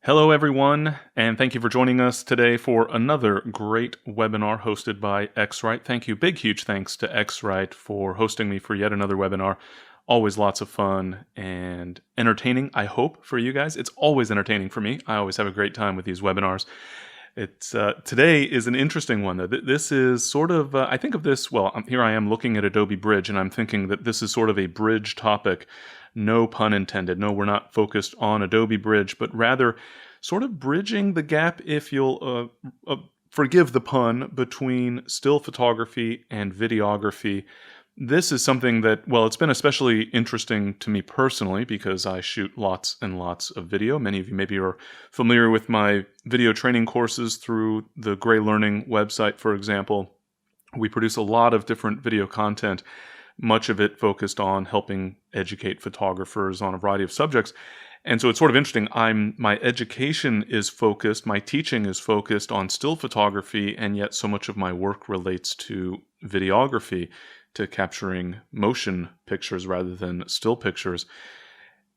Hello, everyone, and thank you for joining us today for another great webinar hosted by X-Rite. Thank you. Big, huge thanks to X-Rite for hosting me for yet another webinar. Always lots of fun and entertaining, I hope, for you guys. It's always entertaining for me. I always have a great time with these webinars. Today is an interesting one, though. This is sort of, I think of this, well, here I am looking at Adobe Bridge, and I'm thinking that this is sort of a bridge topic. No pun intended. No, we're not focused on Adobe Bridge, but rather sort of bridging the gap, if you'll forgive the pun, between still photography and videography. This is something that, well, it's been especially interesting to me personally because I shoot lots and lots of video. Many of you maybe are familiar with my video training courses through the Gray Learning website, for example. We produce a lot of different video content, much of it focused on helping educate photographers on a variety of subjects. And so it's sort of interesting. My education is focused, my teaching is focused on still photography, and yet so much of my work relates to videography, to capturing motion pictures rather than still pictures.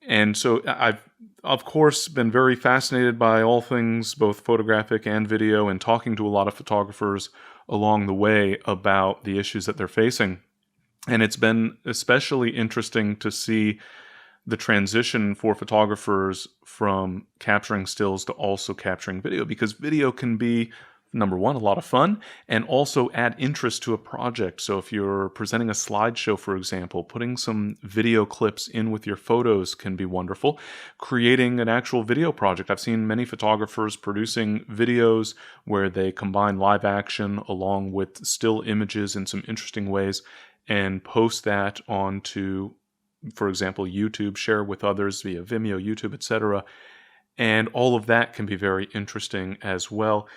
And so I've, of course, been very fascinated by all things, both photographic and video, and talking to a lot of photographers along the way about the issues that they're facing. And it's been especially interesting to see the transition for photographers from capturing stills to also capturing video, because video can be, number one, a lot of fun, and also add interest to a project. So if you're presenting a slideshow, for example, putting some video clips in with your photos can be wonderful. Creating an actual video project. I've seen many photographers producing videos where they combine live action along with still images in some interesting ways and post that onto, for example, YouTube, share with others via Vimeo, YouTube, etc. And all of that can be very interesting as well.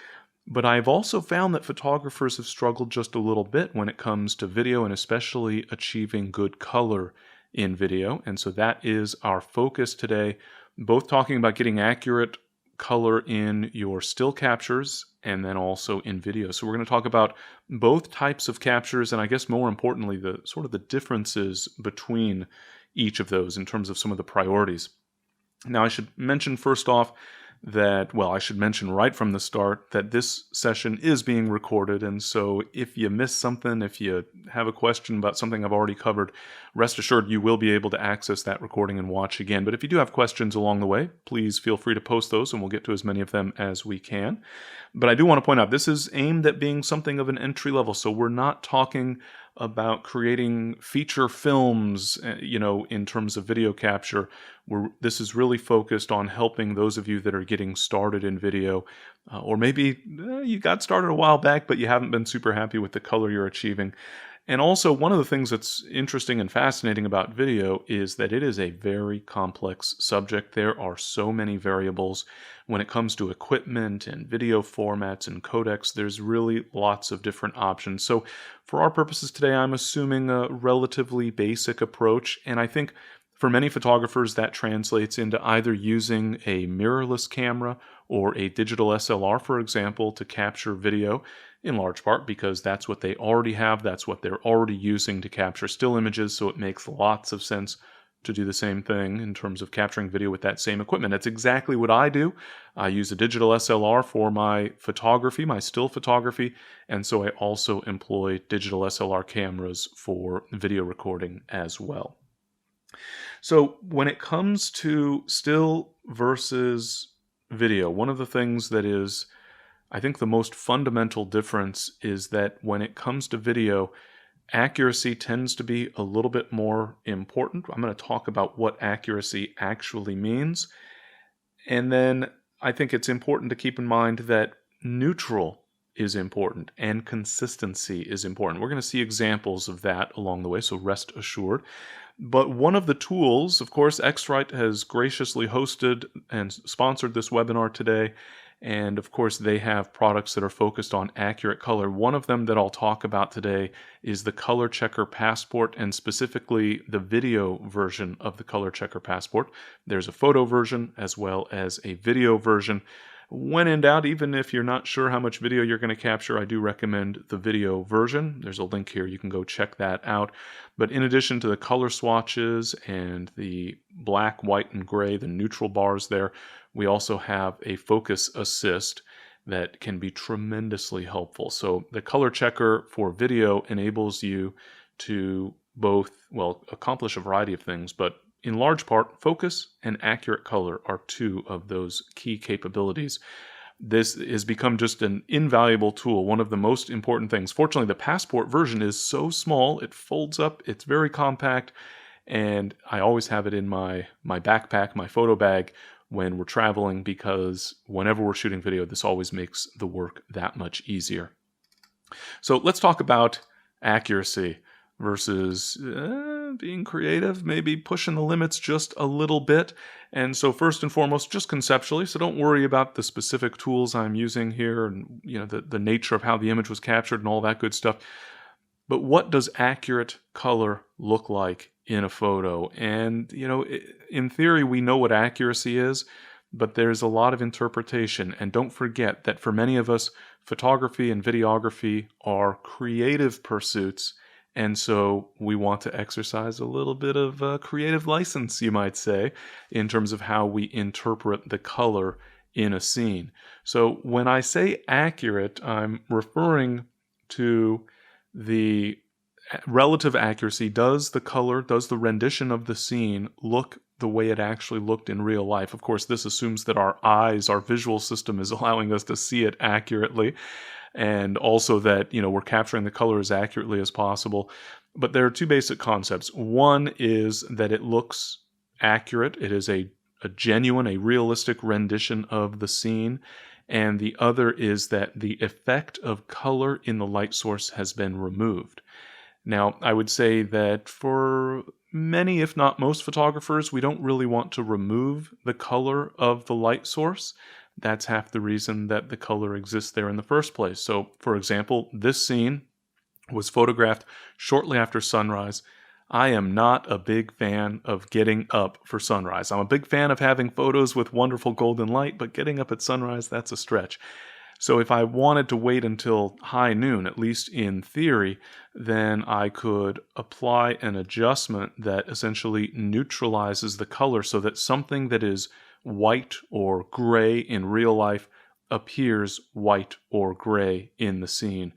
But I've also found that photographers have struggled just a little bit when it comes to video, and especially achieving good color in video. And so that is our focus today, both talking about getting accurate color in your still captures and then also in video. So we're going to talk about both types of captures, and I guess more importantly, the sort of the differences between each of those in terms of some of the priorities. Now, I should mention first off that, well, I should mention right from the start that this session is being recorded, and so if you miss something, if you have a question about something I've already covered, rest assured you will be able to access that recording and watch again. But if you do have questions along the way, please feel free to post those, and we'll get to as many of them as we can. But I do want to point out, this is aimed at being something of an entry level, so we're not talking about creating feature films, in terms of video capture. This is really focused on helping those of you that are getting started in video, or maybe you got started a while back, but you haven't been super happy with the color you're achieving. And also, one of the things that's interesting and fascinating about video is that it is a very complex subject. There are so many variables when it comes to equipment and video formats and codecs. There's really lots of different options. So for our purposes today, I'm assuming a relatively basic approach, and I think for many photographers that translates into either using a mirrorless camera or a digital SLR, for example, to capture video, in large part because that's what they already have, that's what they're already using to capture still images, so it makes lots of sense to do the same thing in terms of capturing video with that same equipment. That's exactly what I do. I use a digital SLR for my photography, my still photography, and so I also employ digital SLR cameras for video recording as well. So when it comes to still versus video, one of the things that is, I think, the most fundamental difference is that when it comes to video, accuracy tends to be a little bit more important. I'm going to talk about what accuracy actually means. And then I think it's important to keep in mind that neutral is important and consistency is important. We're going to see examples of that along the way, so rest assured. But one of the tools, of course, X-Rite has graciously hosted and sponsored this webinar today. And of course, they have products that are focused on accurate color. One of them that I'll talk about today is the Color Checker Passport, and specifically the video version of the Color Checker Passport. There's a photo version as well as a video version. When in doubt, even if you're not sure how much video you're going to capture, I do recommend the video version. There's a link here. You can go check that out. But in addition to the color swatches and the black, white, and gray, the neutral bars there, we also have a focus assist that can be tremendously helpful. So the color checker for video enables you to both, well, accomplish a variety of things, but in large part, focus and accurate color are two of those key capabilities. This has become just an invaluable tool, one of the most important things. Fortunately, the Passport version is so small, it folds up, it's very compact, and I always have it in my backpack, my photo bag, when we're traveling, because whenever we're shooting video, this always makes the work that much easier. So let's talk about accuracy versus being creative, maybe pushing the limits just a little bit. And so first and foremost, just conceptually, so don't worry about the specific tools I'm using here and the nature of how the image was captured and all that good stuff. But what does accurate color look like in a photo? And, in theory, we know what accuracy is, but there's a lot of interpretation. And don't forget that for many of us, photography and videography are creative pursuits. And so we want to exercise a little bit of creative license, you might say, in terms of how we interpret the color in a scene. So when I say accurate, I'm referring to the relative accuracy. Does the rendition of the scene look the way it actually looked in real life? Of course, this assumes that our eyes, our visual system is allowing us to see it accurately, and also that, we're capturing the color as accurately as possible. But there are two basic concepts. One is that it looks accurate. It is a genuine, a realistic rendition of the scene. And the other is that the effect of color in the light source has been removed. Now, I would say that for many, if not most photographers, we don't really want to remove the color of the light source. That's half the reason that the color exists there in the first place. So, for example, this scene was photographed shortly after sunrise. I am not a big fan of getting up for sunrise. I'm a big fan of having photos with wonderful golden light, but getting up at sunrise, that's a stretch. So if I wanted to wait until high noon, at least in theory, then I could apply an adjustment that essentially neutralizes the color so that something that is white or gray in real life appears white or gray in the scene.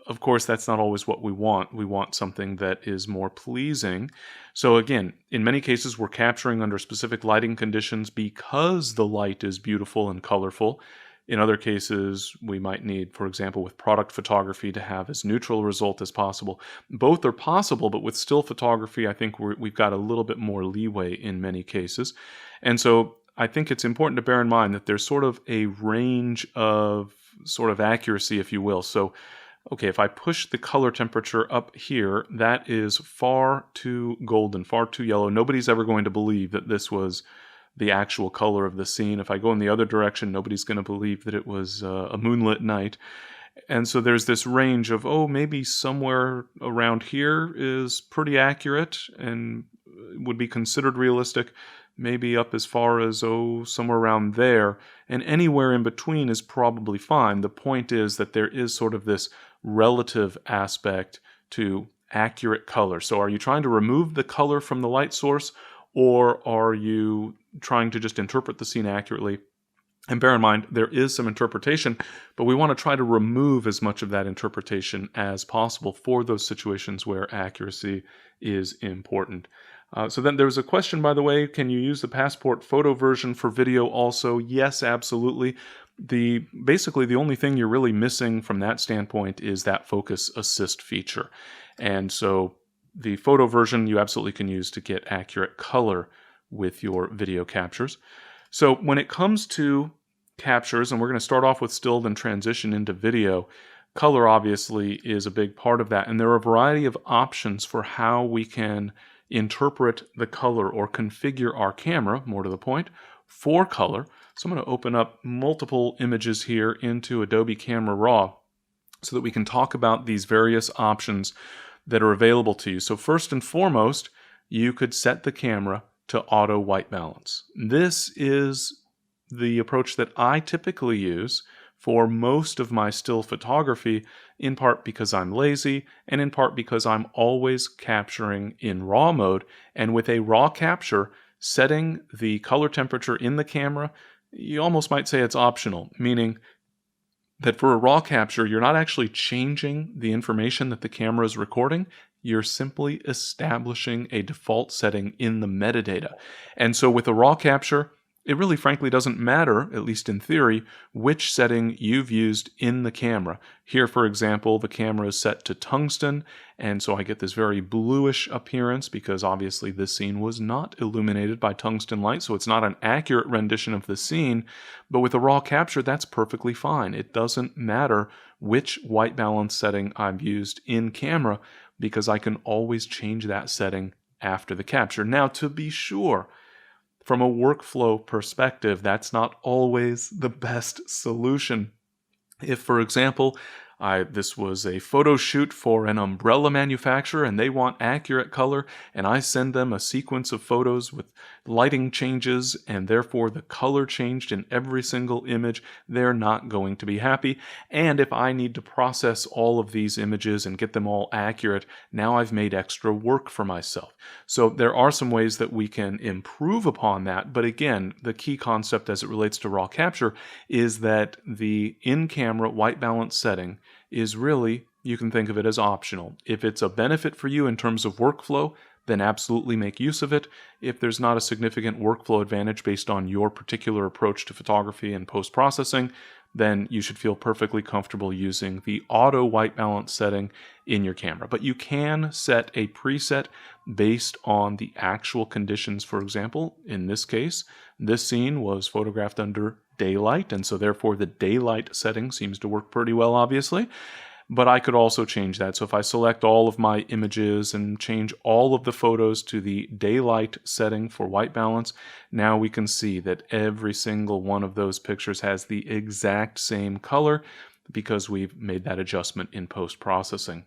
Of course, that's not always what we want. We want something that is more pleasing. So again, in many cases, we're capturing under specific lighting conditions because the light is beautiful and colorful. In other cases, we might need, for example, with product photography, to have as neutral a result as possible. Both are possible, but with still photography, I think we've got a little bit more leeway in many cases. And so I think it's important to bear in mind that there's sort of a range of sort of accuracy, if you will. So, okay, if I push the color temperature up here, that is far too golden, far too yellow. Nobody's ever going to believe that this was the actual color of the scene. If I go in the other direction, nobody's going to believe that it was a moonlit night. And so there's this range of, maybe somewhere around here is pretty accurate and would be considered realistic. Maybe up as far as, somewhere around there. And anywhere in between is probably fine. The point is that there is sort of this relative aspect to accurate color. So are you trying to remove the color from the light source, or are you trying to just interpret the scene accurately? And bear in mind, there is some interpretation, but we want to try to remove as much of that interpretation as possible for those situations where accuracy is important. So then there was a question, by the way, can you use the Passport photo version for video also? Yes, absolutely. Basically, the only thing you're really missing from that standpoint is that focus assist feature. And so the photo version you absolutely can use to get accurate color with your video captures. So when it comes to captures, and we're going to start off with still, then transition into video, color obviously is a big part of that. And there are a variety of options for how we can interpret the color or configure our camera, more to the point, for color. So I'm going to open up multiple images here into Adobe Camera Raw so that we can talk about these various options that are available to you. So first and foremost, you could set the camera to auto white balance. This is the approach that I typically use for most of my still photography, in part because I'm lazy, and in part because I'm always capturing in RAW mode. And with a RAW capture, setting the color temperature in the camera you almost might say it's optional, meaning that for a raw capture, you're not actually changing the information that the camera is recording. You're simply establishing a default setting in the metadata. And so with a raw capture, it really frankly doesn't matter, at least in theory, which setting you've used in the camera. Here, for example, the camera is set to tungsten, and so I get this very bluish appearance because obviously this scene was not illuminated by tungsten light, so it's not an accurate rendition of the scene. But with a raw capture, that's perfectly fine. It doesn't matter which white balance setting I've used in camera because I can always change that setting after the capture. Now, to be sure, from a workflow perspective, that's not always the best solution. If, for example, this was a photo shoot for an umbrella manufacturer and they want accurate color, and I send them a sequence of photos with lighting changes and therefore the color changed in every single image, they're not going to be happy. And if I need to process all of these images and get them all accurate, now I've made extra work for myself. So there are some ways that we can improve upon that, but again, the key concept as it relates to raw capture is that the in-camera white balance setting is really, you can think of it as optional. If it's a benefit for you in terms of workflow, then absolutely make use of it. If there's not a significant workflow advantage based on your particular approach to photography and post-processing, then you should feel perfectly comfortable using the auto white balance setting in your camera. But you can set a preset based on the actual conditions. For example, in this case, this scene was photographed under daylight, and so therefore the daylight setting seems to work pretty well, obviously. But I could also change that. So if I select all of my images and change all of the photos to the daylight setting for white balance, now we can see that every single one of those pictures has the exact same color because we've made that adjustment in post-processing.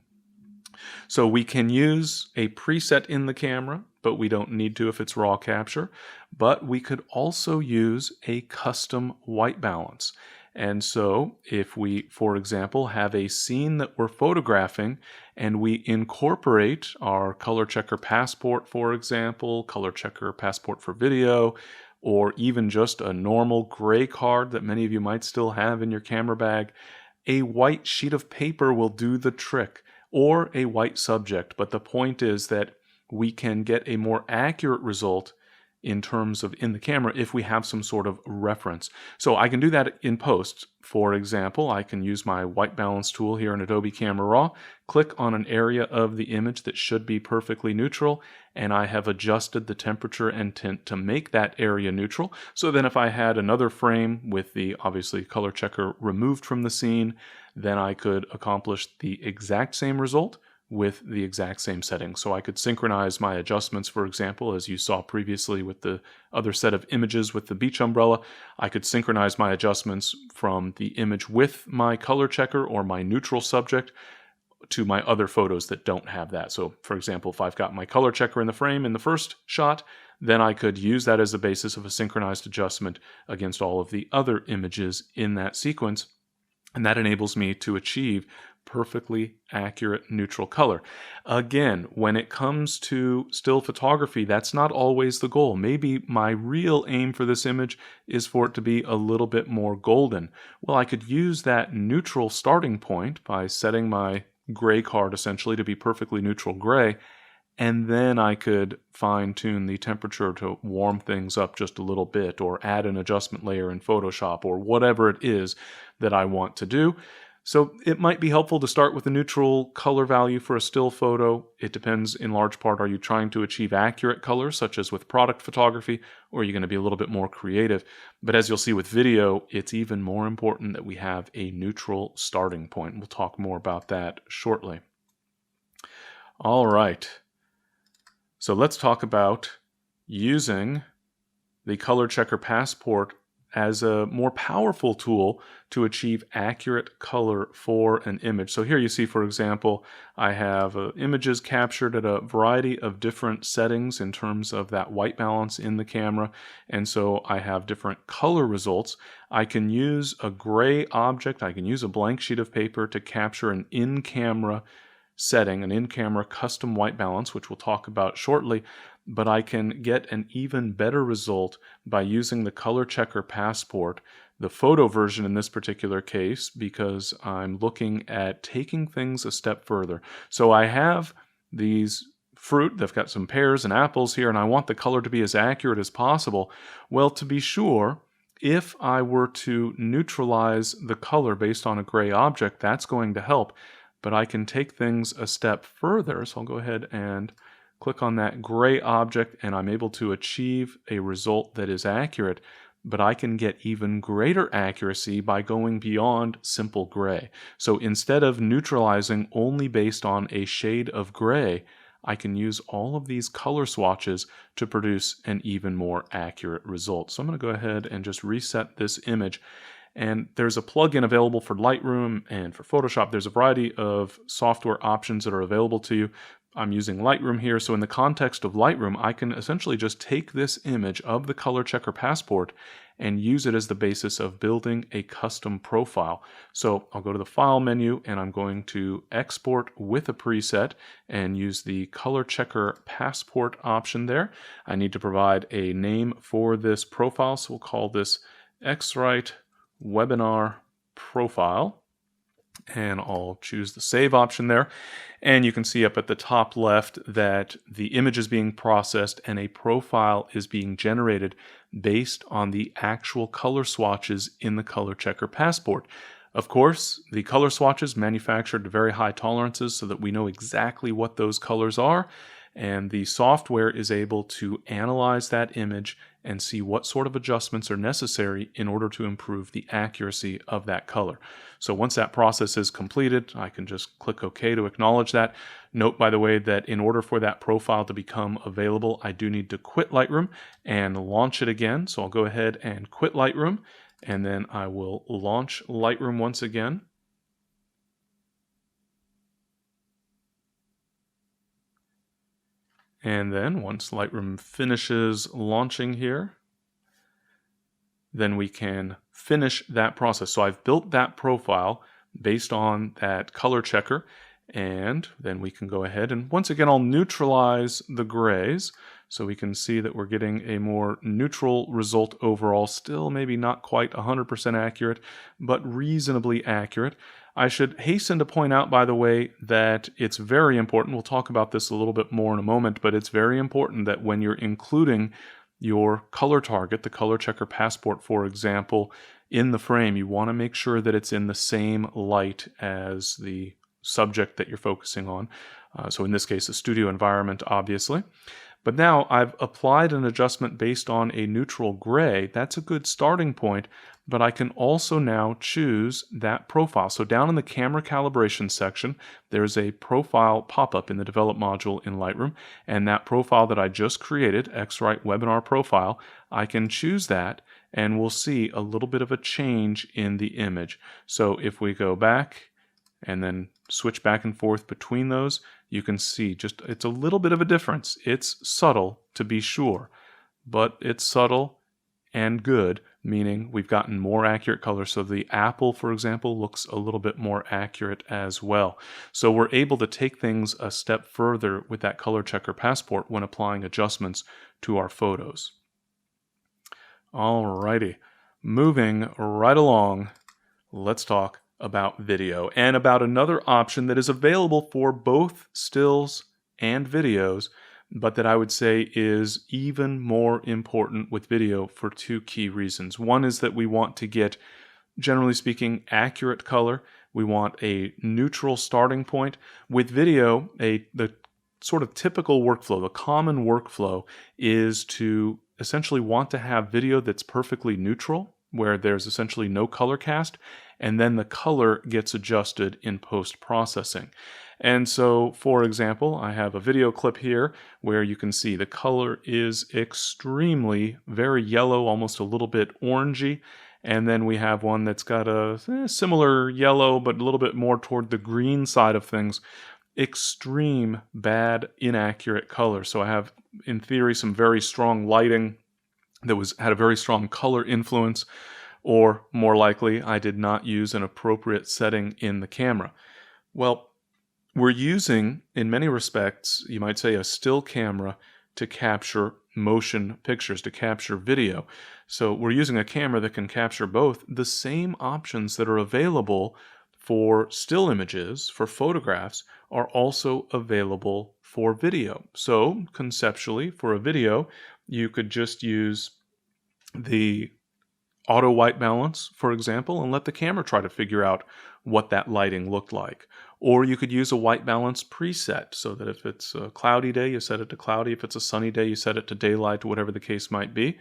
So we can use a preset in the camera, but we don't need to if it's raw capture. But we could also use a custom white balance. And so if we, for example, have a scene that we're photographing and we incorporate our color checker passport, for example, color checker passport for video, or even just a normal gray card that many of you might still have in your camera bag, a white sheet of paper will do the trick, or a white subject. But the point is that we can get a more accurate result in terms of in the camera if we have some sort of reference. So I can do that in post. For example, I can use my white balance tool here in Adobe Camera Raw, click on an area of the image that should be perfectly neutral, and I have adjusted the temperature and tint to make that area neutral. So then if I had another frame with the obviously color checker removed from the scene, then I could accomplish the exact same result with the exact same settings. So I could synchronize my adjustments, for example, as you saw previously with the other set of images with the beach umbrella. I could synchronize my adjustments from the image with my color checker or my neutral subject to my other photos that don't have that. So for example, if I've got my color checker in the frame in the first shot, then I could use that as the basis of a synchronized adjustment against all of the other images in that sequence. And that enables me to achieve perfectly accurate neutral color. Again, when it comes to still photography, that's not always the goal. Maybe my real aim for this image is for it to be a little bit more golden. Well, I could use that neutral starting point by setting my gray card essentially to be perfectly neutral gray, and then I could fine-tune the temperature to warm things up just a little bit, or add an adjustment layer in Photoshop, or whatever it is that I want to do. So it might be helpful to start with a neutral color value for a still photo. It depends in large part, are you trying to achieve accurate color, such as with product photography, or are you going to be a little bit more creative? But as you'll see with video, it's even more important that we have a neutral starting point. We'll talk more about that shortly. All right. So let's talk about using the color checker passport as a more powerful tool to achieve accurate color for an image. So here you see, for example, I have images captured at a variety of different settings in terms of that white balance in the camera, and so I have different color results. I can use a gray object, I can use a blank sheet of paper to capture an in-camera setting, an in-camera custom white balance, which we'll talk about shortly. but I can get an even better result by using the Color Checker Passport, the photo version in this particular case, because I'm looking at taking things a step further. So I have these fruit, they've got some pears and apples here, and I want the color to be as accurate as possible. Well, to be sure, if I were to neutralize the color based on a gray object, that's going to help. But I can take things a step further, so I'll go ahead and click on that gray object, and I'm able to achieve a result that is accurate. But I can get even greater accuracy by going beyond simple gray. So instead of neutralizing only based on a shade of gray, I can use all of these color swatches to produce an even more accurate result. So I'm going to go ahead and just reset this image. And there's a plugin available for Lightroom and for Photoshop. There's a variety of software options that are available to you. I'm using Lightroom here, so in the context of Lightroom, I can essentially just take this image of the Color Checker Passport and use it as the basis of building a custom profile. So I'll go to the File menu, and I'm going to Export with a preset and use the Color Checker Passport option there. I need to provide a name for this profile, so we'll call this X-Rite Webinar Profile. And I'll choose the Save option there. And you can see up at the top left that the image is being processed and a profile is being generated based on the actual color swatches in the Color Checker Passport. Of course, the color swatches manufactured to very high tolerances so that we know exactly what those colors are, and the software is able to analyze that image and see what sort of adjustments are necessary in order to improve the accuracy of that color. So once that process is completed, I can just click OK to acknowledge that. Note, by the way, that in order for that profile to become available, I do need to quit Lightroom and launch it again. So I'll go ahead and quit Lightroom, and then I will launch Lightroom once again. And then once Lightroom finishes launching here, then we can finish that process. So I've built that profile based on that color checker, and then we can go ahead and once again I'll neutralize the grays so we can see that we're getting a more neutral result overall. Still maybe not quite 100% accurate, but reasonably accurate. I should hasten to point out, by the way, that it's very important, we'll talk about this a little bit more in a moment, but it's very important that when you're including your color target, the Color Checker Passport, for example, in the frame, you want to make sure that it's in the same light as the subject that you're focusing on. So in this case, a studio environment, obviously. But now I've applied an adjustment based on a neutral gray. That's a good starting point, but I can also now choose that profile. So down in the camera calibration section, there's a profile pop-up in the develop module in Lightroom, and that profile that I just created, X-Rite Webinar Profile, I can choose that, and we'll see a little bit of a change in the image. So if we go back and then switch back and forth between those, you can see just it's a little bit of a difference. It's subtle, to be sure, but it's subtle and good, meaning we've gotten more accurate color. So the apple, for example, looks a little bit more accurate as well. So we're able to take things a step further with that Color Checker Passport when applying adjustments to our photos. Alrighty, moving right along, let's talk about video and about another option that is available for both stills and videos, but that I would say is even more important with video for two key reasons. One is that we want to get, generally speaking, accurate color. We want a neutral starting point. With video, the sort of typical workflow, the common workflow is to essentially want to have video that's perfectly neutral, where there's essentially no color cast, and then the color gets adjusted in post-processing. And so, for example, I have a video clip here where you can see the color is extremely very yellow, almost a little bit orangey, and then we have one that's got a similar yellow, but a little bit more toward the green side of things. Extreme, bad, inaccurate color. So I have, in theory, some very strong lighting that had a very strong color influence, or more likely, I did not use an appropriate setting in the camera. Well, we're using, in many respects, you might say, a still camera to capture motion pictures, to capture video. So we're using a camera that can capture both. The same options that are available for still images, for photographs, are also available for video. So conceptually, for a video, you could just use the auto white balance, for example, and let the camera try to figure out what that lighting looked like. Or you could use a white balance preset, so that if it's a cloudy day, you set it to cloudy. If it's a sunny day, you set it to daylight, whatever the case might be.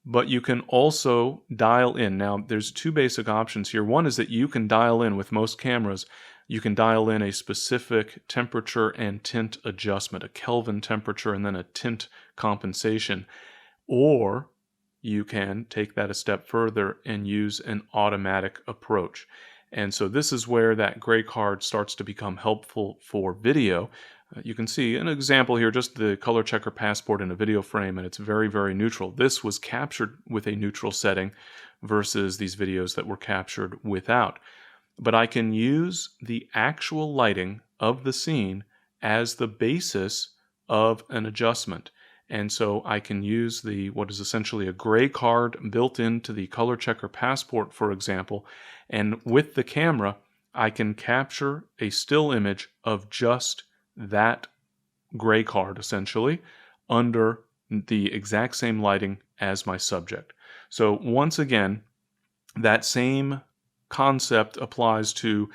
But you can also dial in. Now, there's two basic options here. One is that you can dial in with most cameras. You can dial in a specific temperature and tint adjustment, a Kelvin temperature and then a tint compensation. Or you can take that a step further and use an automatic approach. And so this is where that gray card starts to become helpful for video. You can see an example here, just the color checker passport in a video frame, and it's very, very neutral. This was captured with a neutral setting versus these videos that were captured without. But I can use the actual lighting of the scene as the basis of an adjustment. And so I can use what is essentially a gray card built into the color checker passport, for example, and with the camera, I can capture a still image of just that gray card, essentially, under the exact same lighting as my subject. So once again, that same concept applies to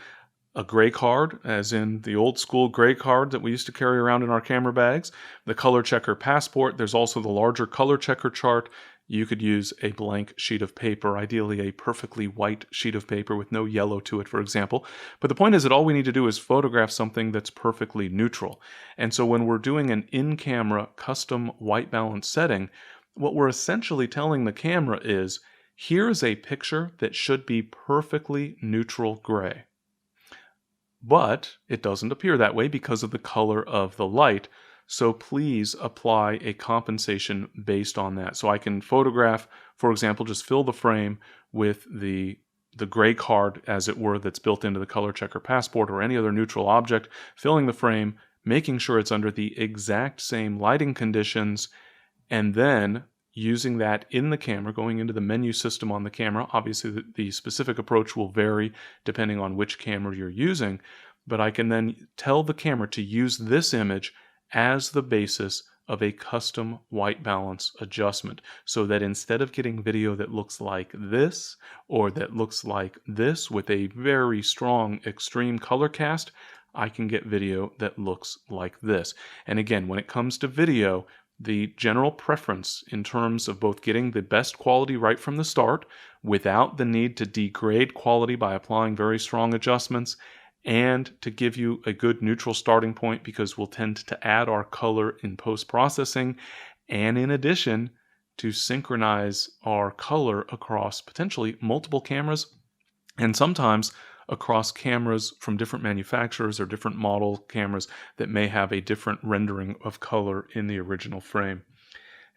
a gray card, as in the old school gray card that we used to carry around in our camera bags, the color checker passport. There's also the larger color checker chart. You could use a blank sheet of paper, ideally a perfectly white sheet of paper with no yellow to it, for example. But the point is that all we need to do is photograph something that's perfectly neutral. And so when we're doing an in-camera custom white balance setting, what we're essentially telling the camera is, here's a picture that should be perfectly neutral gray. But it doesn't appear that way because of the color of the light. So please apply a compensation based on that. So I can photograph, for example, just fill the frame with the gray card, as it were, that's built into the color checker passport or any other neutral object, filling the frame, making sure it's under the exact same lighting conditions, and then using that in the camera, going into the menu system on the camera. Obviously, the specific approach will vary depending on which camera you're using, but I can then tell the camera to use this image as the basis of a custom white balance adjustment, so that instead of getting video that looks like this or that looks like this with a very strong extreme color cast, I can get video that looks like this. And again, when it comes to video, the general preference in terms of both getting the best quality right from the start without the need to degrade quality by applying very strong adjustments, and to give you a good neutral starting point, because we'll tend to add our color in post-processing, and in addition to synchronize our color across potentially multiple cameras, and sometimes across cameras from different manufacturers or different model cameras that may have a different rendering of color in the original frame.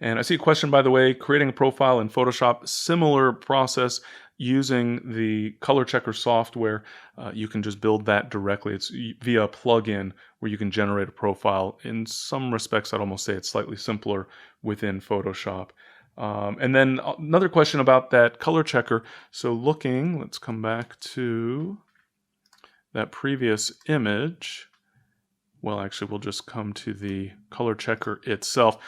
And I see a question, by the way, creating a profile in Photoshop, similar process using the color checker software. You can just build that directly. It's via a plugin where you can generate a profile. In some respects, I'd almost say it's slightly simpler within Photoshop. And then another question about that color checker. So let's come back to that previous image. Well, actually, we'll just come to the color checker itself.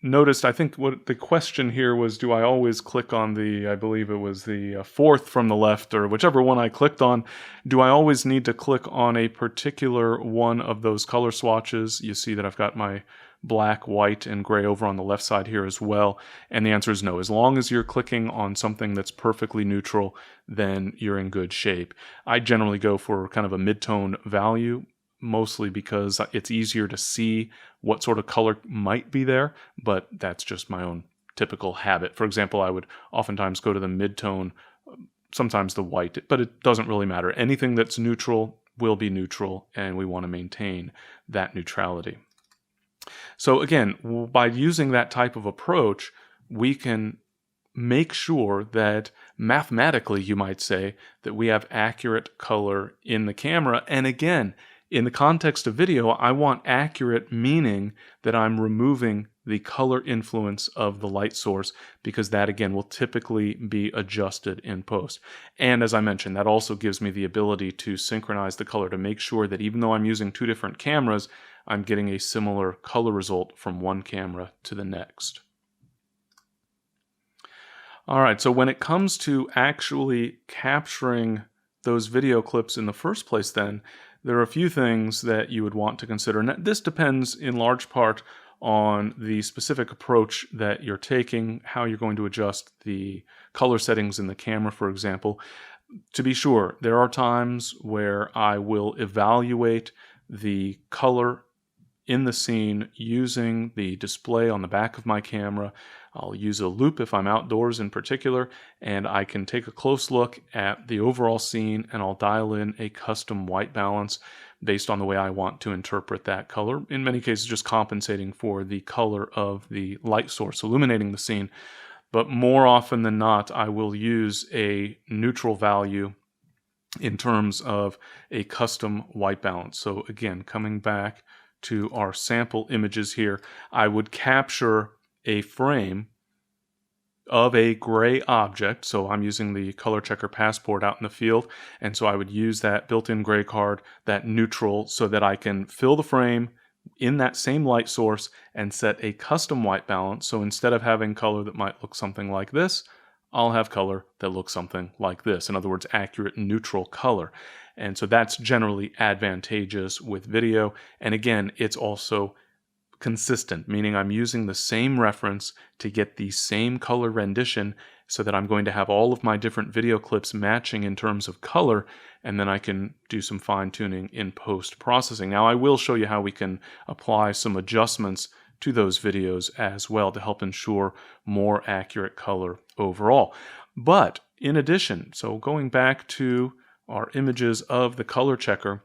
Noticed, I think what the question here was, do I always click on I believe it was the fourth from the left, or whichever one I clicked on, do I always need to click on a particular one of those color swatches? You see that I've got my black, white, and gray over on the left side here as well. And the answer is no. As long as you're clicking on something that's perfectly neutral, then you're in good shape. I generally go for kind of a mid-tone value, mostly because it's easier to see what sort of color might be there, but that's just my own typical habit. For example, I would oftentimes go to the mid-tone, sometimes the white, but it doesn't really matter. Anything that's neutral will be neutral, and we want to maintain that neutrality. So again, by using that type of approach, we can make sure that mathematically, you might say, that we have accurate color in the camera. And again, In the context of video, I want accurate, meaning that I'm removing the color influence of the light source, because that again will typically be adjusted in post. And as I mentioned, that also gives me the ability to synchronize the color to make sure that even though I'm using two different cameras, I'm getting a similar color result from one camera to the next. All right, so when it comes to actually capturing those video clips in the first place, then there are a few things that you would want to consider. And this depends in large part on the specific approach that you're taking, how you're going to adjust the color settings in the camera, for example. To be sure, there are times where I will evaluate the color in the scene using the display on the back of my camera. I'll use a loop if I'm outdoors in particular, and I can take a close look at the overall scene, and I'll dial in a custom white balance based on the way I want to interpret that color. In many cases, just compensating for the color of the light source illuminating the scene. But more often than not, I will use a neutral value in terms of a custom white balance. So again, coming back to our sample images here, I would capture a frame of a gray object. So I'm using the color checker passport out in the field, and so I would use that built-in gray card, that neutral, so that I can fill the frame in that same light source and set a custom white balance. So instead of having color that might look something like this, I'll have color that looks something like this. In other words, accurate neutral color. And so that's generally advantageous with video. And again, it's also consistent, meaning I'm using the same reference to get the same color rendition, so that I'm going to have all of my different video clips matching in terms of color, and then I can do some fine-tuning in post-processing. Now, I will show you how we can apply some adjustments to those videos as well to help ensure more accurate color overall. But in addition, so going back to our images of the color checker,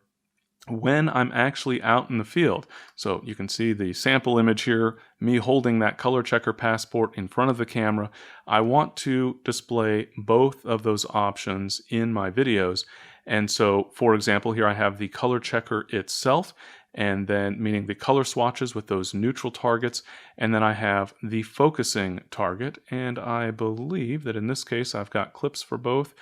when I'm actually out in the field, so you can see the sample image here, me holding that color checker passport in front of the camera, I want to display both of those options in my videos. And so, for example, here I have the color checker itself, and then meaning the color swatches with those neutral targets, and then I have the focusing target, and I believe that in this case I've got clips for both.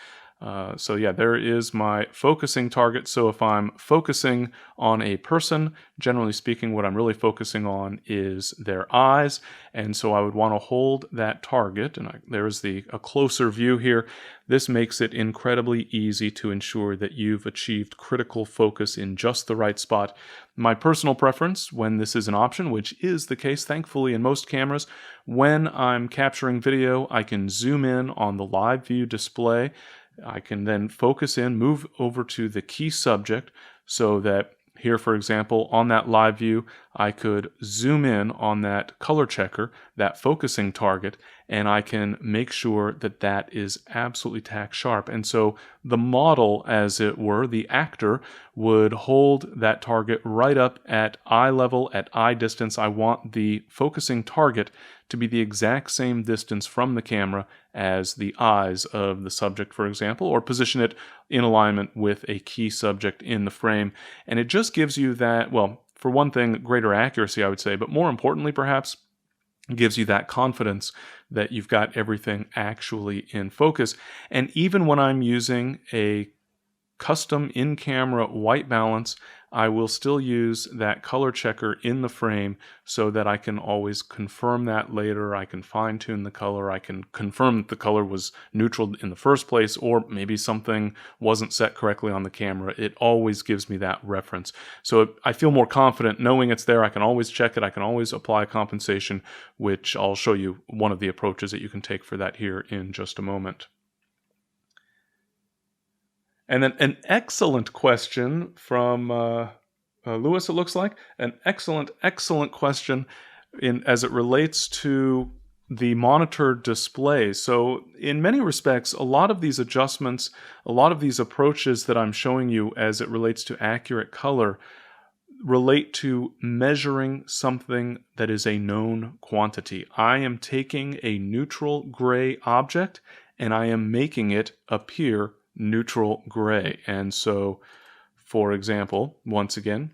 So yeah, there is my focusing target. So if I'm focusing on a person, generally speaking, what I'm really focusing on is their eyes. And so I would want to hold that target. And there's a closer view here. This makes it incredibly easy to ensure that you've achieved critical focus in just the right spot. My personal preference, when this is an option, which is the case thankfully in most cameras, when I'm capturing video, I can zoom in on the live view display. I can then focus in, move over to the key subject, so that here, for example, on that live view, I could zoom in on that color checker, that focusing target, and I can make sure that that is absolutely tack sharp. And so the model, as it were, the actor, would hold that target right up at eye level, at eye distance. I want the focusing target to be the exact same distance from the camera as the eyes of the subject, for example, or position it in alignment with a key subject in the frame. And it just gives you that, well, for one thing, greater accuracy, I would say, but more importantly, perhaps, gives you that confidence that you've got everything actually in focus. And even when I'm using a custom in-camera white balance, I will still use that color checker in the frame so that I can always confirm that later. I can fine-tune the color. I can confirm that the color was neutral in the first place, or maybe something wasn't set correctly on the camera. It always gives me that reference. So I feel more confident knowing it's there. I can always check it. I can always apply compensation, which I'll show you one of the approaches that you can take for that here in just a moment. And then an excellent question from Lewis, it looks like. An excellent question as it relates to the monitor display. So in many respects, a lot of these adjustments, a lot of these approaches that I'm showing you as it relates to accurate color relate to measuring something that is a known quantity. I am taking a neutral gray object and I am making it appear neutral gray. And so For example, once again,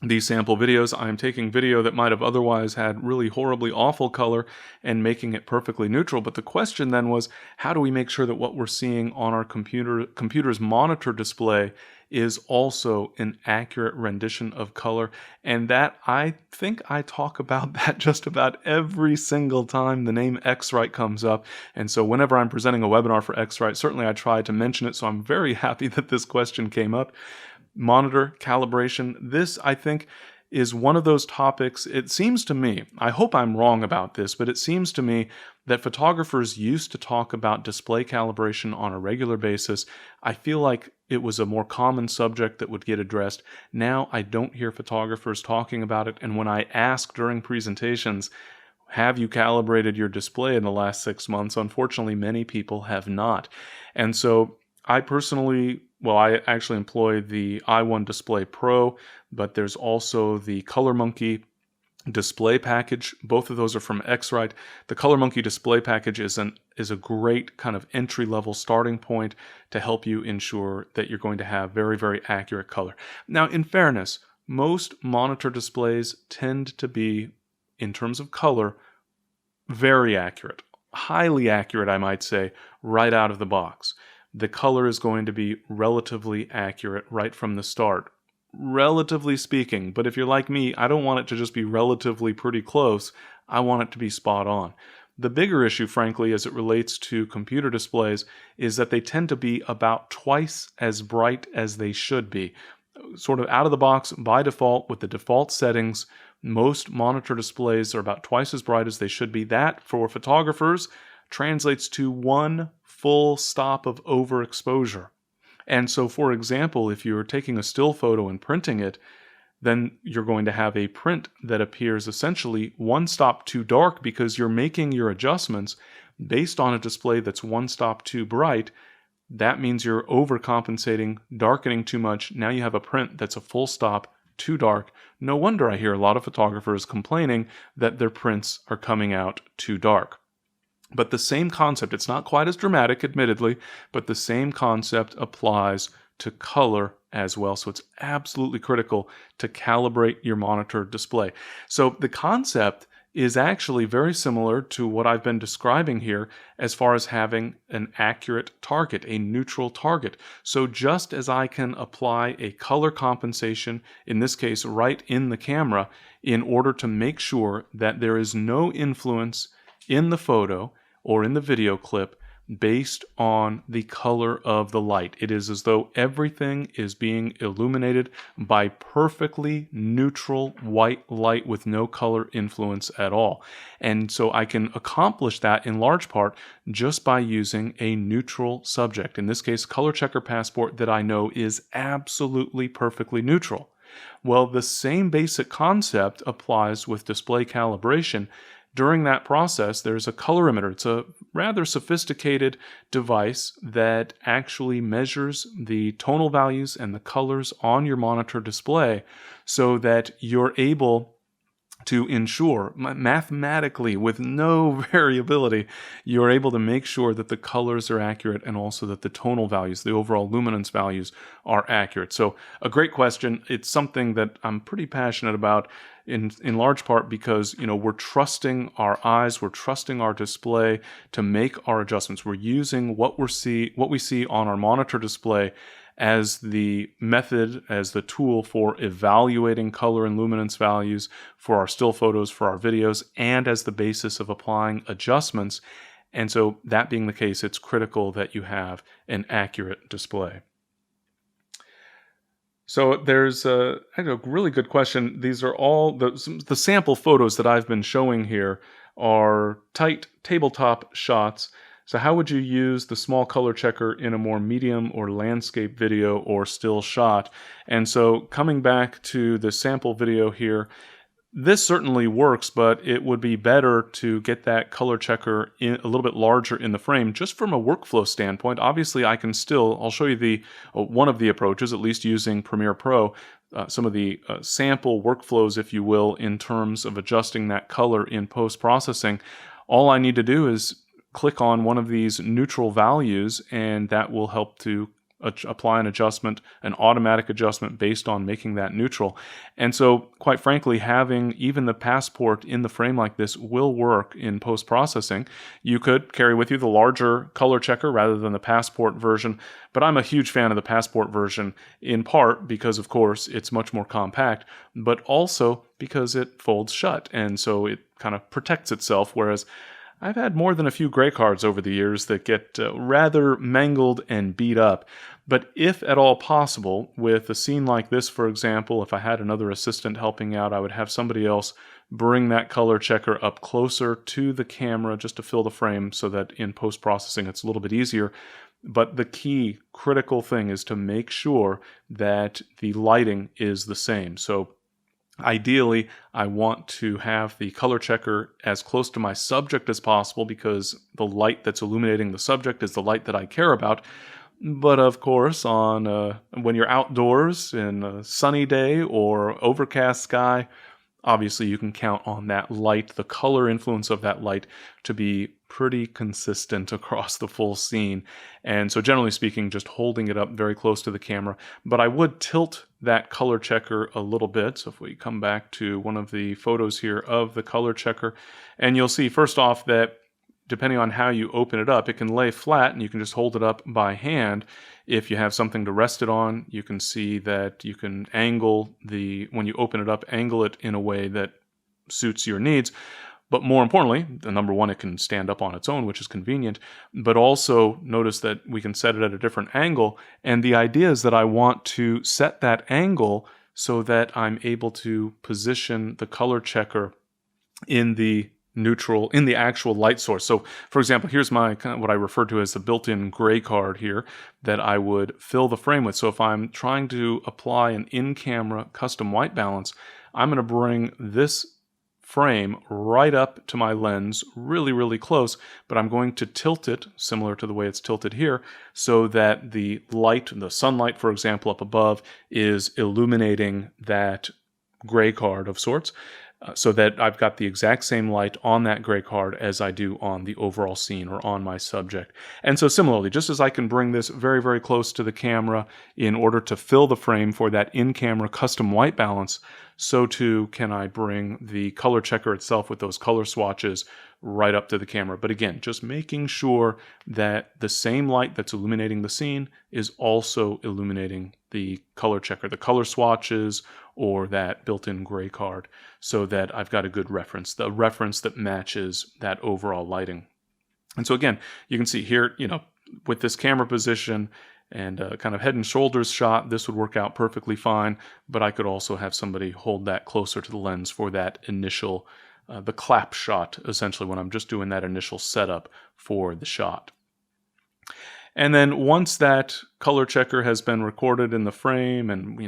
these sample videos, I'm taking video that might have otherwise had really horribly awful color and making it perfectly neutral. But the question then was, how do we make sure that what we're seeing on our computer's monitor display is also an accurate rendition of color? And that, I think I talk about that just about every single time the name X-Rite comes up. And so whenever I'm presenting a webinar for X-Rite, certainly I try to mention it. So I'm very happy that this question came up. Monitor calibration. This, I think, is one of those topics, it seems to me, I hope I'm wrong about this, but it seems to me that photographers used to talk about display calibration on a regular basis. I feel like it was a more common subject that would get addressed. Now I don't hear photographers talking about it, and when I ask during presentations, have you calibrated your display in the last 6 months? Unfortunately, many people have not. And so I personally, I actually employ the i1 Display Pro, but there's also the Color Monkey display package. Both of those are from X-Rite. The Color Monkey display package is a great kind of entry-level starting point to help you ensure that you're going to have very, very accurate color. Now, in fairness, most monitor displays tend to be, in terms of color, very accurate. Highly accurate, I might say, right out of the box. The color is going to be relatively accurate right from the start. Relatively speaking, but if you're like me, I don't want it to just be relatively pretty close. I want it to be spot on. The bigger issue, frankly, as it relates to computer displays, is that they tend to be about twice as bright as they should be. Sort of out of the box, by default, with the default settings, most monitor displays are about twice as bright as they should be. That, for photographers, translates to one full stop of overexposure. And so, for example, if you're taking a still photo and printing it, then you're going to have a print that appears essentially one stop too dark because you're making your adjustments based on a display that's one stop too bright. That means you're overcompensating, darkening too much. Now you have a print that's a full stop too dark. No wonder I hear a lot of photographers complaining that their prints are coming out too dark. But the same concept, it's not quite as dramatic, admittedly, but the same concept applies to color as well. So it's absolutely critical to calibrate your monitor display. So the concept is actually very similar to what I've been describing here as far as having an accurate target, a neutral target. So just as I can apply a color compensation, in this case right in the camera, in order to make sure that there is no influence in the photo or in the video clip based on the color of the light. It is as though everything is being illuminated by perfectly neutral white light with no color influence at all. And so I can accomplish that in large part just by using a neutral subject. In this case, Color Checker Passport that I know is absolutely perfectly neutral. Well, the same basic concept applies with display calibration. During that process, there's a colorimeter. It's a rather sophisticated device that actually measures the tonal values and the colors on your monitor display so that you're able to ensure, mathematically, with no variability, you're able to make sure that the colors are accurate and also that the tonal values, the overall luminance values, are accurate. So a great question. It's something that I'm pretty passionate about in large part because, we're trusting our eyes, we're trusting our display to make our adjustments. We're using what we see on our monitor display as the method, as the tool for evaluating color and luminance values for our still photos, for our videos, and as the basis of applying adjustments. And so that being the case, it's critical that you have an accurate display. So there's a really good question. These are all the sample photos that I've been showing here are tight tabletop shots. So how would you use the small color checker in a more medium or landscape video or still shot? And so coming back to the sample video here, this certainly works, but it would be better to get that color checker in a little bit larger in the frame, just from a workflow standpoint. Obviously, I'll show you one of the approaches, at least using Premiere Pro, some of the sample workflows, if you will, in terms of adjusting that color in post-processing. All I need to do is click on one of these neutral values, and that will help to apply an adjustment, an automatic adjustment based on making that neutral. And so, quite frankly, having even the passport in the frame like this will work in post-processing. You could carry with you the larger color checker rather than the passport version, but I'm a huge fan of the passport version, in part because, of course, it's much more compact, but also because it folds shut, and so it kind of protects itself, whereas I've had more than a few gray cards over the years that get rather mangled and beat up. But if at all possible, with a scene like this, for example, if I had another assistant helping out, I would have somebody else bring that color checker up closer to the camera just to fill the frame so that in post-processing it's a little bit easier. But the key critical thing is to make sure that the lighting is the same. So ideally, I want to have the color checker as close to my subject as possible because the light that's illuminating the subject is the light that I care about. But of course, when you're outdoors in a sunny day or overcast sky, obviously you can count on that light, the color influence of that light, to be pretty consistent across the full scene. And so generally speaking, just holding it up very close to the camera. But I would tilt that color checker a little bit. So if we come back to one of the photos here of the color checker, and you'll see first off that depending on how you open it up, it can lay flat and you can just hold it up by hand. If you have something to rest it on, you can see that you can when you open it up, angle it in a way that suits your needs. But more importantly, number one, it can stand up on its own, which is convenient, but also notice that we can set it at a different angle. And the idea is that I want to set that angle so that I'm able to position the color checker in the actual light source. So for example, here's my what I refer to as the built-in gray card here that I would fill the frame with. So if I'm trying to apply an in-camera custom white balance, I'm going to bring this frame right up to my lens, really, really close, but I'm going to tilt it, similar to the way it's tilted here, so that the light, the sunlight, for example, up above, is illuminating that gray card of sorts, so that I've got the exact same light on that gray card as I do on the overall scene or on my subject. And so similarly, just as I can bring this very, very close to the camera in order to fill the frame for that in-camera custom white balance, so too can I bring the color checker itself with those color swatches right up to the camera. But again, just making sure that the same light that's illuminating the scene is also illuminating the color checker, the color swatches, or that built-in gray card, so that I've got a good reference, the reference that matches that overall lighting. And so again, you can see here, with this camera position and kind of head and shoulders shot, this would work out perfectly fine, but I could also have somebody hold that closer to the lens for that initial, the clap shot, essentially, when I'm just doing that initial setup for the shot. And then once that color checker has been recorded in the frame and,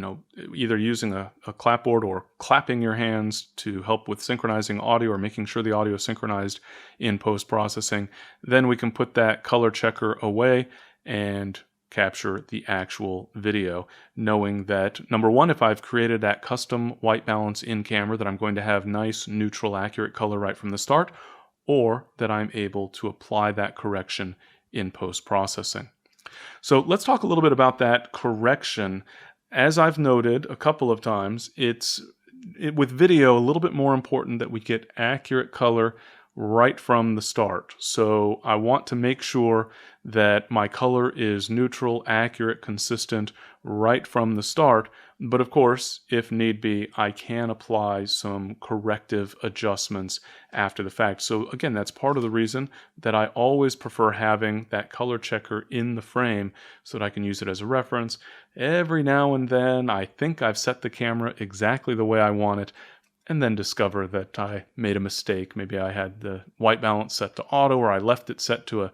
either using a clapboard or clapping your hands to help with synchronizing audio or making sure the audio is synchronized in post-processing, then we can put that color checker away and capture the actual video, knowing that, number one, if I've created that custom white balance in camera, that I'm going to have nice, neutral, accurate color right from the start, or that I'm able to apply that correction in post-processing. So let's talk a little bit about that correction. As I've noted a couple of times, with video a little bit more important that we get accurate color right from the start. So I want to make sure that my color is neutral, accurate, consistent right from the start. But of course, if need be, I can apply some corrective adjustments after the fact. So again, that's part of the reason that I always prefer having that color checker in the frame so that I can use it as a reference. Every now and then, I think I've set the camera exactly the way I want it, and then discover that I made a mistake. Maybe I had the white balance set to auto, or I left it set to a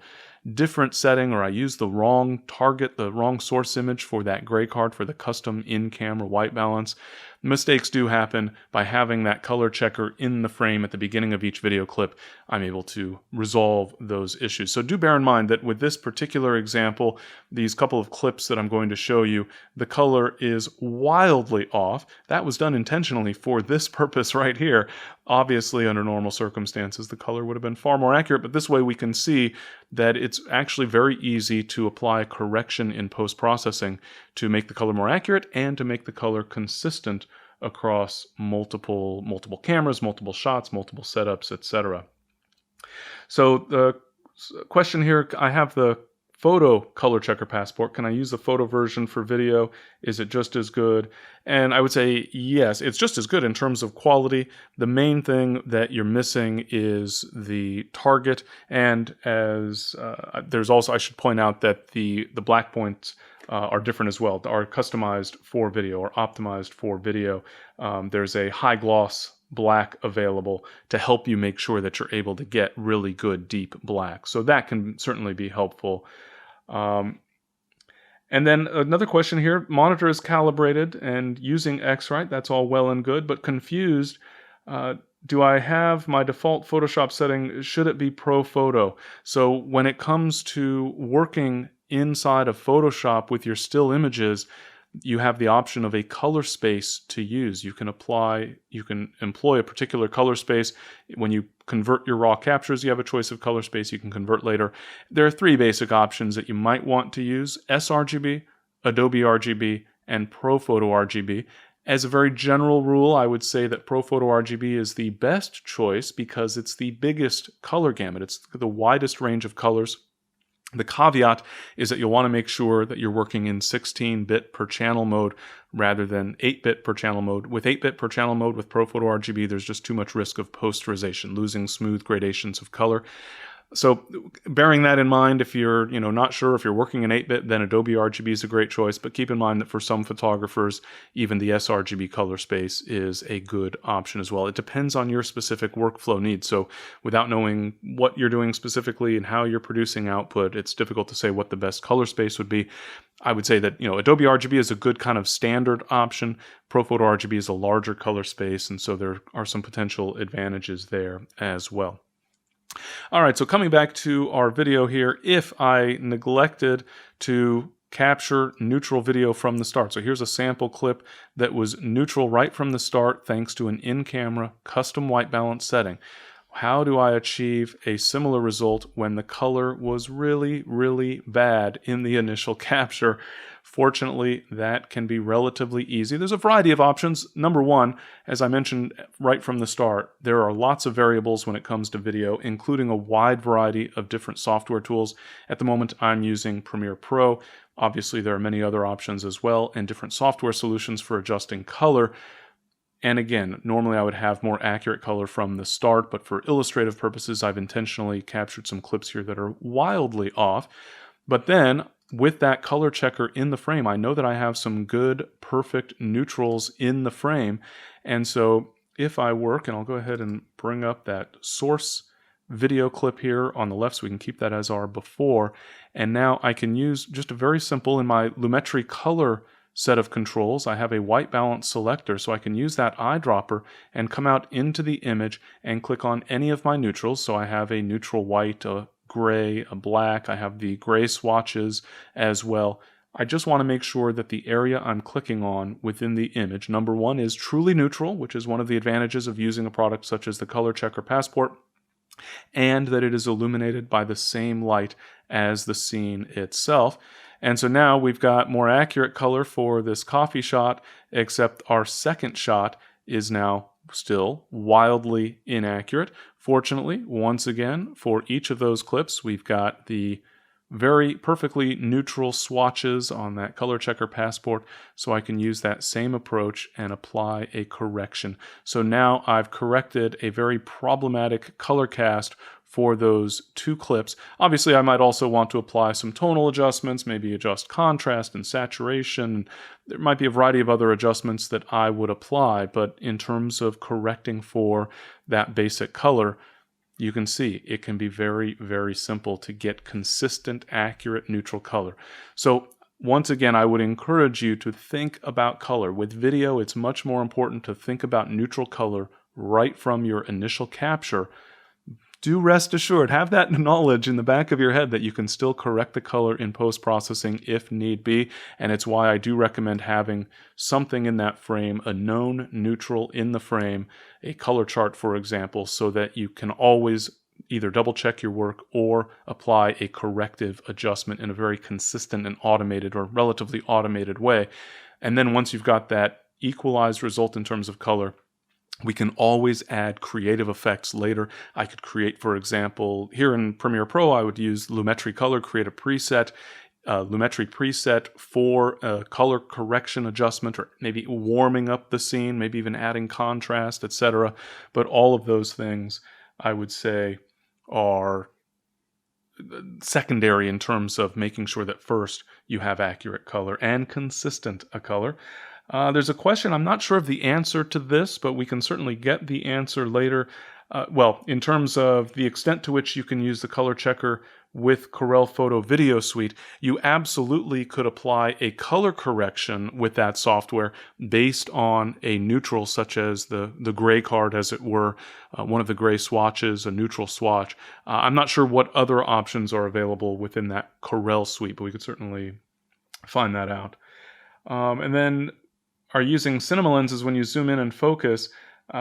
different setting, or I used the wrong target, the wrong source image for that gray card for the custom in-camera white balance. Mistakes do happen. By having that color checker in the frame at the beginning of each video clip, I'm able to resolve those issues. So do bear in mind that with this particular example, these couple of clips that I'm going to show you, the color is wildly off. That was done intentionally for this purpose right here. Obviously, under normal circumstances, the color would have been far more accurate, but this way we can see that it's actually very easy to apply correction in post-processing to make the color more accurate and to make the color consistent across multiple cameras, multiple shots, multiple setups, etc. So the question here, I have the photo color checker passport. Can I use the photo version for video? Is it just as good? And I would say yes, it's just as good in terms of quality. The main thing that you're missing is the target, and as there's also, I should point out that the black points are different as well, are customized for video or optimized for video. There's a high gloss black available to help you make sure that you're able to get really good deep black. So that can certainly be helpful. And then another question here, monitor is calibrated and using X-Rite, that's all well and good, but confused, do I have my default Photoshop setting, should it be Pro Photo? So when it comes to working inside of Photoshop with your still images, you have the option of a color space to use. You can employ a particular color space. When you convert your raw captures, you have a choice of color space you can convert later. There are three basic options that you might want to use: sRGB, Adobe RGB, and ProPhoto RGB. As a very general rule, I would say that ProPhoto RGB is the best choice because it's the biggest color gamut. It's the widest range of colors. The caveat is that you'll want to make sure that you're working in 16-bit per channel mode rather than 8-bit per channel mode. With 8-bit per channel mode with ProPhoto RGB, there's just too much risk of posterization, losing smooth gradations of color. So bearing that in mind, if you're not sure if you're working in 8-bit, then Adobe RGB is a great choice. But keep in mind that for some photographers, even the sRGB color space is a good option as well. It depends on your specific workflow needs. So without knowing what you're doing specifically and how you're producing output, it's difficult to say what the best color space would be. I would say that Adobe RGB is a good kind of standard option. ProPhoto RGB is a larger color space, and so there are some potential advantages there as well. All right, so coming back to our video here, if I neglected to capture neutral video from the start. So here's a sample clip that was neutral right from the start thanks to an in-camera custom white balance setting. How do I achieve a similar result when the color was really, really bad in the initial capture? Fortunately, that can be relatively easy. There's a variety of options. Number one, as I mentioned right from the start, there are lots of variables when it comes to video, including a wide variety of different software tools. At the moment, I'm using Premiere Pro. Obviously, there are many other options as well, and different software solutions for adjusting color. And again, normally I would have more accurate color from the start, but for illustrative purposes, I've intentionally captured some clips here that are wildly off. But then, with that color checker in the frame, I know that I have some good, perfect neutrals in the frame. And so if I work, and I'll go ahead and bring up that source video clip here on the left so we can keep that as our before. And now I can use just a very simple, in my Lumetri color set of controls, I have a white balance selector, so I can use that eyedropper and come out into the image and click on any of my neutrals. So I have a neutral white, a gray, a black, I have the gray swatches as well. I just want to make sure that the area I'm clicking on within the image, number one, is truly neutral, which is one of the advantages of using a product such as the Color Checker Passport, and that it is illuminated by the same light as the scene itself. And so now we've got more accurate color for this coffee shot, except our second shot is now still wildly inaccurate. Fortunately, once again, for each of those clips, we've got the very perfectly neutral swatches on that Color Checker Passport, so I can use that same approach and apply a correction. So now I've corrected a very problematic color cast for those two clips. Obviously, I might also want to apply some tonal adjustments, maybe adjust contrast and saturation. There might be a variety of other adjustments that I would apply, but in terms of correcting for that basic color, you can see it can be very, very simple to get consistent, accurate, neutral color. So once again, I would encourage you to think about color. With video, it's much more important to think about neutral color right from your initial capture. Do rest assured, have that knowledge in the back of your head that you can still correct the color in post-processing if need be, and it's why I do recommend having something in that frame, a known neutral in the frame, a color chart, for example, so that you can always either double-check your work or apply a corrective adjustment in a very consistent and automated or relatively automated way. And then once you've got that equalized result in terms of color, we can always add creative effects later. I could create, for example, here in Premiere Pro, I would use Lumetri Color, create a preset, Lumetri preset for a color correction adjustment, or maybe warming up the scene, maybe even adding contrast, etc. But all of those things, I would say, are secondary in terms of making sure that first you have accurate color and consistent a color. There's a question, I'm not sure of the answer to this, but we can certainly get the answer later. Well, in terms of the extent to which you can use the color checker with Corel Photo Video Suite, you absolutely could apply a color correction with that software based on a neutral, such as the gray card, as it were, one of the gray swatches, a neutral swatch. I'm not sure what other options are available within that Corel suite, but we could certainly find that out. And then, are using cinema lenses when you zoom in and focus?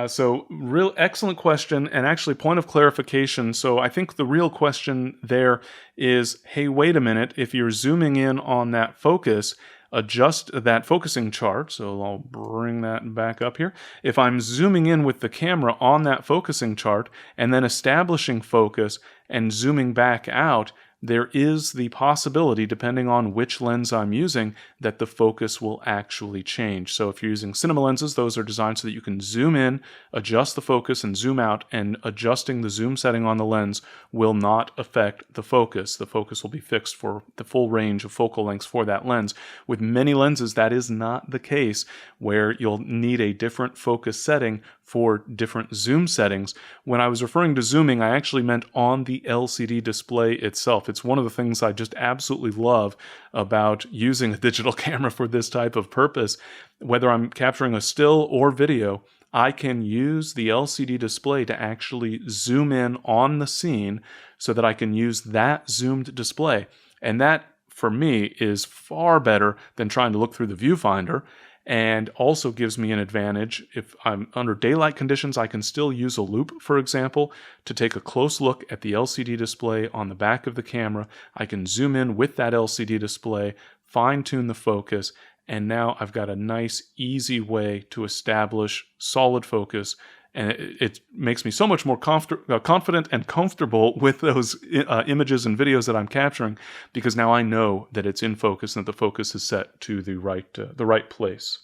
So real excellent question, and actually point of clarification. So I think the real question there is, hey, wait a minute, if you're zooming in on that focus, adjust that focusing chart. So I'll bring that back up here. If I'm zooming in with the camera on that focusing chart and then establishing focus and zooming back out, there is the possibility, depending on which lens I'm using, that the focus will actually change. So if you're using cinema lenses, those are designed so that you can zoom in, adjust the focus, and zoom out, and adjusting the zoom setting on the lens will not affect the focus. The focus will be fixed for the full range of focal lengths for that lens. With many lenses, that is not the case, where you'll need a different focus setting for different zoom settings. When I was referring to zooming, I actually meant on the LCD display itself. It's one of the things I just absolutely love about using a digital camera for this type of purpose. Whether I'm capturing a still or video, I can use the LCD display to actually zoom in on the scene so that I can use that zoomed display. And that, for me, is far better than trying to look through the viewfinder, and also gives me an advantage. If I'm under daylight conditions, I can still use a loupe, for example, to take a close look at the LCD display on the back of the camera. I can zoom in with that LCD display, fine-tune the focus, and now I've got a nice, easy way to establish solid focus. And it makes me so much more confident and comfortable with those images and videos that I'm capturing, because now I know that it's in focus and that the focus is set to the right place.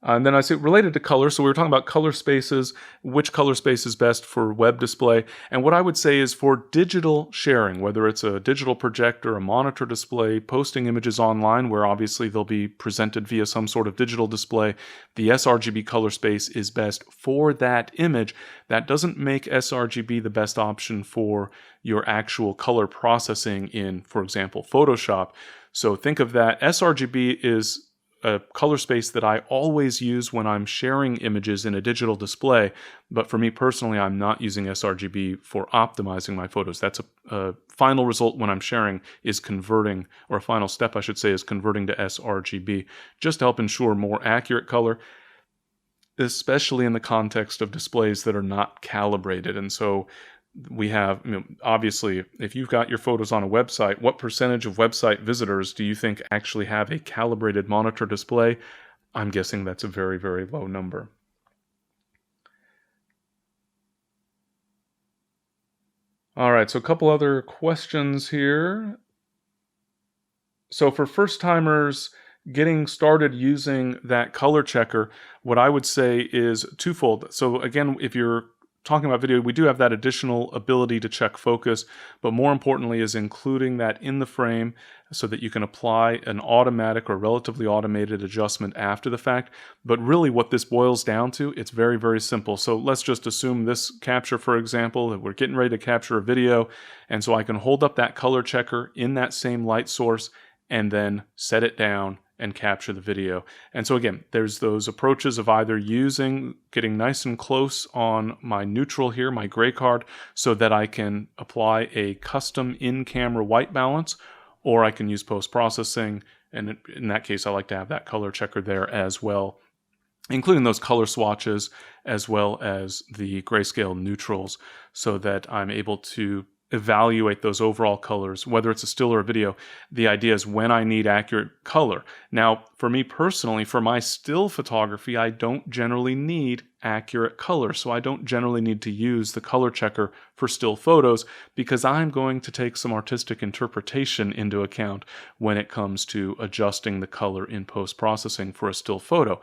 And then I say related to color, so we were talking about color spaces, which color space is best for web display. And what I would say is for digital sharing, whether it's a digital projector, a monitor display, posting images online, where obviously they'll be presented via some sort of digital display, the sRGB color space is best for that image. That doesn't make sRGB the best option for your actual color processing in, for example, Photoshop. So think of that. sRGB is a color space that I always use when I'm sharing images in a digital display, but for me personally, I'm not using sRGB for optimizing my photos. That's a final result when I'm sharing is converting, or a final step I should say, is converting to sRGB, just to help ensure more accurate color, especially in the context of displays that are not calibrated. And so we have, obviously, if you've got your photos on a website, what percentage of website visitors do you think actually have a calibrated monitor display? I'm guessing that's a very, very low number. All right, so a couple other questions here. So for first-timers getting started using that color checker, what I would say is twofold. So again, if you're talking about video, we do have that additional ability to check focus, but more importantly is including that in the frame so that you can apply an automatic or relatively automated adjustment after the fact. But really what this boils down to, it's very, very simple. So let's just assume this capture, for example, that we're getting ready to capture a video, and so I can hold up that color checker in that same light source and then set it down and capture the video. And so again, there's those approaches of either getting nice and close on my neutral here, my gray card, so that I can apply a custom in-camera white balance, or I can use post-processing, and in that case I like to have that color checker there as well, including those color swatches as well as the grayscale neutrals, so that I'm able to evaluate those overall colors, whether it's a still or a video. The idea is when I need accurate color. Now, for me personally, for my still photography, I don't generally need accurate color, so I don't generally need to use the color checker for still photos, because I'm going to take some artistic interpretation into account when it comes to adjusting the color in post-processing for a still photo.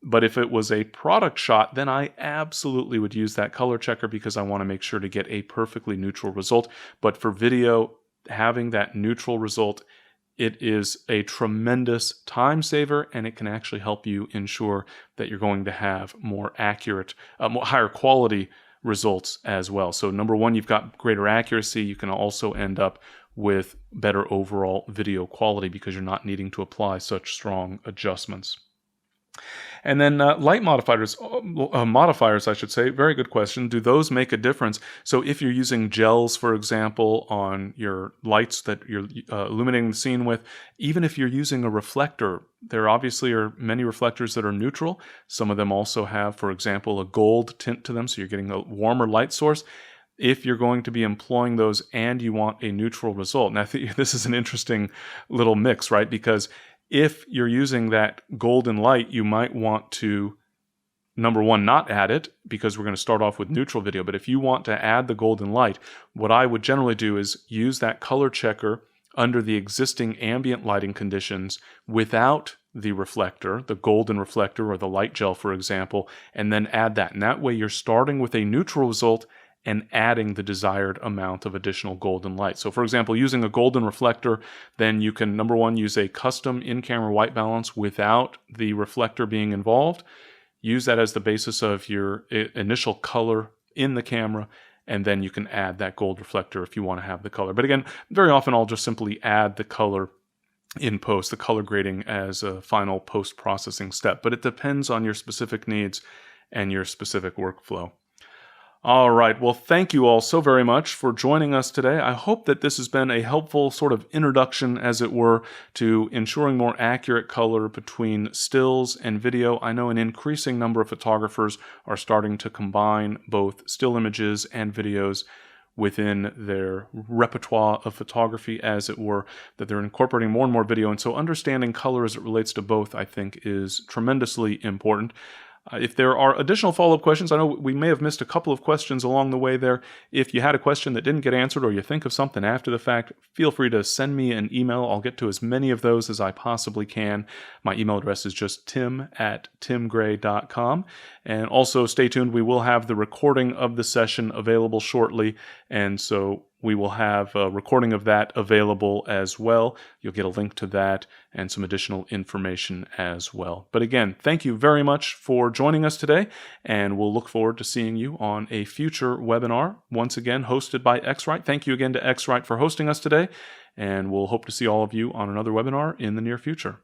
But if it was a product shot, then I absolutely would use that color checker, because I want to make sure to get a perfectly neutral result. But for video, having that neutral result, it is a tremendous time saver, and it can actually help you ensure that you're going to have more accurate, higher quality results as well. So number one, you've got greater accuracy. You can also end up with better overall video quality because you're not needing to apply such strong adjustments. And then light modifiers, I should say, very good question. Do those make a difference? So if you're using gels, for example, on your lights that you're illuminating the scene with, even if you're using a reflector, there obviously are many reflectors that are neutral. Some of them also have, for example, a gold tint to them, so you're getting a warmer light source. If you're going to be employing those and you want a neutral result. Now, I think this is an interesting little mix, right? Because if you're using that golden light, you might want to, number one, not add it, because we're going to start off with neutral video. But if you want to add the golden light, what I would generally do is use that color checker under the existing ambient lighting conditions without the reflector, the golden reflector or the light gel, for example, and then add that. And that way you're starting with a neutral result and adding the desired amount of additional golden light. So for example, using a golden reflector, then you can, number one, use a custom in-camera white balance without the reflector being involved. Use that as the basis of your initial color in the camera, and then you can add that gold reflector if you want to have the color. But again, very often I'll just simply add the color in post, the color grading as a final post-processing step. But it depends on your specific needs and your specific workflow. All right, well, thank you all so very much for joining us today. I hope that this has been a helpful sort of introduction, as it were, to ensuring more accurate color between stills and video. I know an increasing number of photographers are starting to combine both still images and videos within their repertoire of photography, as it were, that they're incorporating more and more video. And so understanding color as it relates to both, I think, is tremendously important. If there are additional follow-up questions, I know we may have missed a couple of questions along the way there. If you had a question that didn't get answered, or you think of something after the fact, feel free to send me an email. I'll get to as many of those as I possibly can. My email address is just tim@timgray.com. And also stay tuned. We will have the recording of the session available shortly, and so we will have a recording of that available as well. You'll get a link to that and some additional information as well. But again, thank you very much for joining us today, and we'll look forward to seeing you on a future webinar, once again hosted by X-Rite. Thank you again to X-Rite for hosting us today, and we'll hope to see all of you on another webinar in the near future.